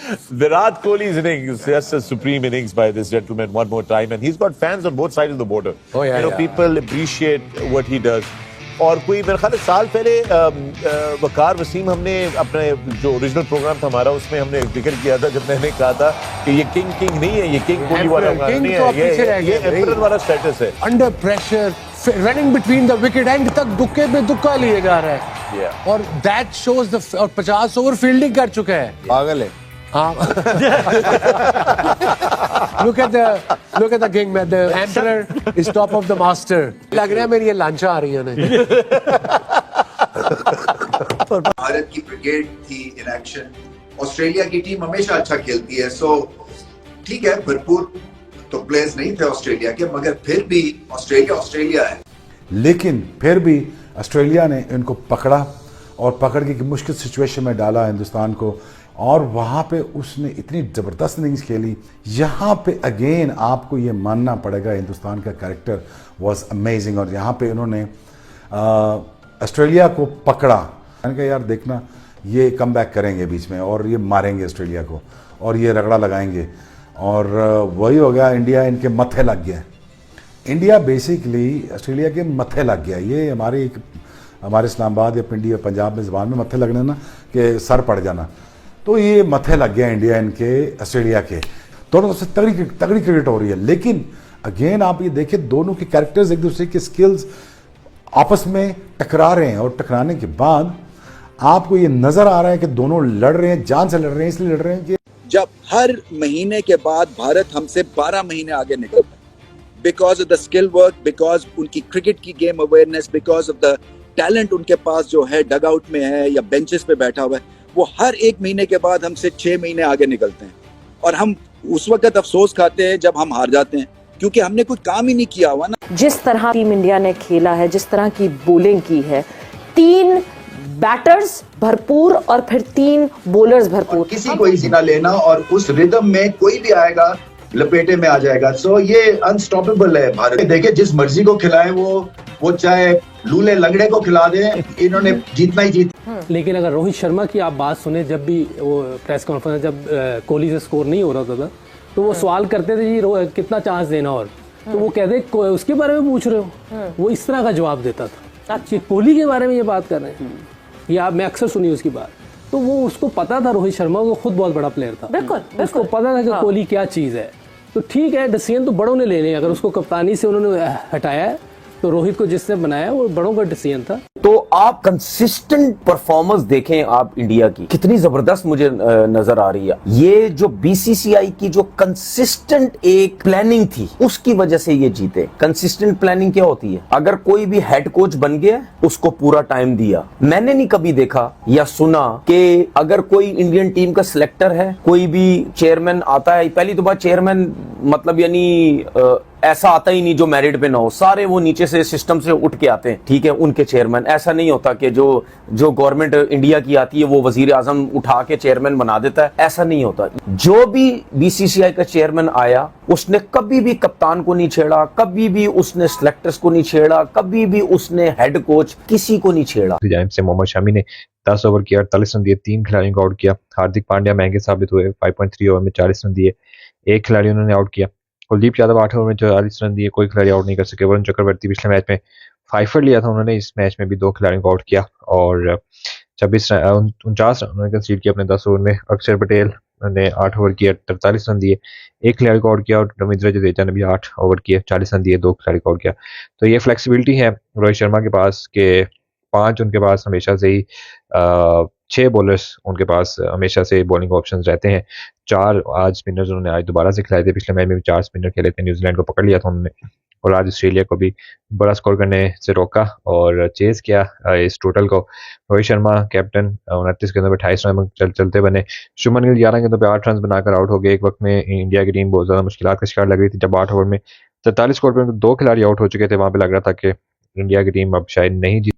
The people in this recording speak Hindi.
Virat Kohli's innings, just a supreme innings by this gentleman one more time, and he's got fans on both sides of the border. Oh yeah, you know, people appreciate what he does. और कोई मेरे ख्याल साल पहले वकार वसीम हमने अपने जो ओरिजिनल प्रोग्राम था हमारा उसमें हमने जिक्र किया था जब मैंने कहा था कि ये किंग नहीं है, ये किंग कोहली वाला नहीं है, ये एम्परर वाला स्टेटस है. Under pressure running between the wicket and तक दुक्के पे दुक्का लिए जा रहा है. और दैट शोज द और 50 ओवर फील्डिंग कर चुका है. पागल है. हाँ. look at the king man, the emperor is top of the master. लग रहा है मेरी ये लांचा आ रही है ना. भारत की ब्रिगेड थी इन एक्शन. ऑस्ट्रेलिया की टीम हमेशा अच्छा खेलती है, सो ठीक है, भरपूर तो प्लेयर्स नहीं थे ऑस्ट्रेलिया के, मगर फिर भी ऑस्ट्रेलिया है. लेकिन फिर भी ऑस्ट्रेलिया ने इनको पकड़ा और पकड़ के मुश्किल सिचुएशन में डाला हिंदुस्तान को, और वहाँ पे उसने इतनी ज़बरदस्त इनिंग्स खेली. यहाँ पे अगेन आपको ये मानना पड़ेगा हिंदुस्तान का कैरेक्टर वाज अमेजिंग. और यहाँ पे इन्होंने ऑस्ट्रेलिया को पकड़ा. मैंने कहा यार देखना ये कम बैक करेंगे बीच में और ये मारेंगे ऑस्ट्रेलिया को और ये रगड़ा लगाएंगे. और वही हो गया, इंडिया इनके मत्थे लग गया. इंडिया बेसिकली ऑस्ट्रेलिया के मत्थे लग गया. ये हमारे इस्लामाबाद या पिंडी या पंजाब में ज़बान में मत्थे लगने ना कि सर पड़ जाना, तो ये मत्थे लग गया इंडिया इनके ऑस्ट्रेलिया के. दोनों से तगड़ी क्रिकेट हो रही है. लेकिन अगेन आप ये देखिए दोनों के कैरेक्टर्स एक दूसरे के स्किल्स आपस में टकरा रहे हैं, और टकराने के बाद आपको ये नजर आ रहा है कि दोनों लड़ रहे हैं, जान से लड़ रहे हैं. इसलिए लड़ रहे हैं कि जब हर महीने के बाद भारत हमसे 12 महीने आगे निकलता है, because of the skill work, because उनकी क्रिकेट की game awareness, because of the talent उनके पास जो है डग आउट में है या बेंचेस पे बैठा हुआ है, वो हर एक महीने के बाद हमसे 6 महीने आगे निकलते हैं. और हम उस वक्त अफसोस खाते हैं जब हम हार जाते हैं, क्योंकि हमने कोई काम ही नहीं किया हुआ ना. जिस तरह टीम इंडिया ने खेला है, जिस तरह की बॉलिंग की है, 3 बैटर्स भरपूर और फिर 3 बॉलर्स भरपूर, किसी को इजी ना लेना, और उस रिदम में कोई भी आएगा लपेटे में आ जाएगा. सो ये अनस्टॉपेबल है भारत. देखिए जिस मर्जी को खिलाए, वो चाहे लूले लंगड़े को खिला दे, इन्होंने जीतना ही जीत. लेकिन अगर रोहित शर्मा की आप बात सुने, जब भी वो प्रेस कॉन्फ्रेंस जब कोहली से स्कोर नहीं हो रहा था तो वो सवाल करते थे जी कितना चांस देना, और तो वो कहते उसके बारे में पूछ रहे हो, वो इस तरह का जवाब देता था. कोहली के बारे में ये बात कर रहे हैं, या मैं अक्सर सुनी उसकी बात. तो वो उसको पता था, रोहित शर्मा को खुद बहुत बड़ा प्लेयर था, उसको पता था कि कोहली क्या चीज़ है. तो ठीक है, डिसीजन तो बड़ों ने ले लिया. अगर उसको कप्तानी से उन्होंने हटाया है तो रोहित को जिसने बनाया वो बड़ों का डिसीजन था. तो आप कंसिस्टेंट परफॉर्मेंस देखें आप इंडिया की, कितनी जबरदस्त मुझे नजर आ रही है. ये जो बीसीसीआई की जो कंसिस्टेंट एक प्लानिंग थी, उसकी वजह से ये जीते. कंसिस्टेंट प्लानिंग क्या होती है? अगर कोई भी हेड कोच बन गया, उसको पूरा टाइम दिया. मैंने नहीं कभी देखा या सुना कि अगर कोई इंडियन टीम का सिलेक्टर है, कोई भी चेयरमैन आता है, पहली तो बात चेयरमैन मतलब यानी ऐसा आता ही नहीं जो मेरिट पे ना हो. सारे वो नीचे से सिस्टम से उठ के आते हैं, ठीक है, उनके चेयरमैन. ऐसा नहीं होता कि जो गवर्नमेंट इंडिया की आती है वो वजीर आजम उठा के चेयरमैन बना देता है. ऐसा नहीं होता. जो भी बीसीसीआई का चेयरमैन आया, उसने कभी भी कप्तान को नहीं छेड़ा, कभी भी उसने सिलेक्टर्स को नहीं छेड़ा, कभी भी उसने हेड कोच किसी को नहीं छेड़ा. जानिब से मोहम्मद शमी ने 10 ओवर किया, 48 रन दिए, 3 खिलाड़ियों को आउट किया. हार्दिक पांड्या महंगे साबित हुए, 5.3 ओवर में 40 रन दिए, 1 खिलाड़ी उन्होंने आउट किया. कुलदीप यादव 8 ओवर में 44 रन दिए, कोई खिलाड़ी आउट नहीं कर सके. वरुण चक्रवर्ती पिछले मैच में 5 लिया था उन्होंने, इस मैच में भी 2 खिलाड़ियों को आउट किया और 49 रन उन्होंने कंसीड किया अपने 10 ओवर में. अक्षर पटेल ने 8 ओवर किया, 43 रन दिए, 1 खिलाड़ी को आउट किया. और रविंद्र जडेजा ने भी 8 ओवर किए, 40 रन दिए, 2 खिलाड़ी को आउट किया. तो ये फ्लेक्सिबिलिटी है रोहित शर्मा के पास के 5 उनके पास हमेशा से ही 6 बॉलर्स उनके पास हमेशा से बॉलिंग ऑप्शंस रहते हैं. 4 आज स्पिनर्स उन्होंने आज दोबारा से खिलाए थे. पिछले मैच में भी 4 स्पिनर खेले थे. न्यूजीलैंड को पकड़ लिया था उन्होंने, और आज ऑस्ट्रेलिया को भी बड़ा स्कोर करने से रोका और चेज किया इस टोटल को. रोहित शर्मा कैप्टन 29 गेंदों पे 28 रन चलते बने. शुभमन गिल 11 गेंदों पे 8 रन बनाकर आउट हो गए. एक वक्त में इंडिया की टीम बहुत ज्यादा मुश्किलात का शिकार लग रही थी, जब 8 ओवर में 43 स्कोर पर 2 खिलाड़ी आउट हो चुके थे. वहां पे लग रहा था कि इंडिया की टीम अब शायद नहीं जीत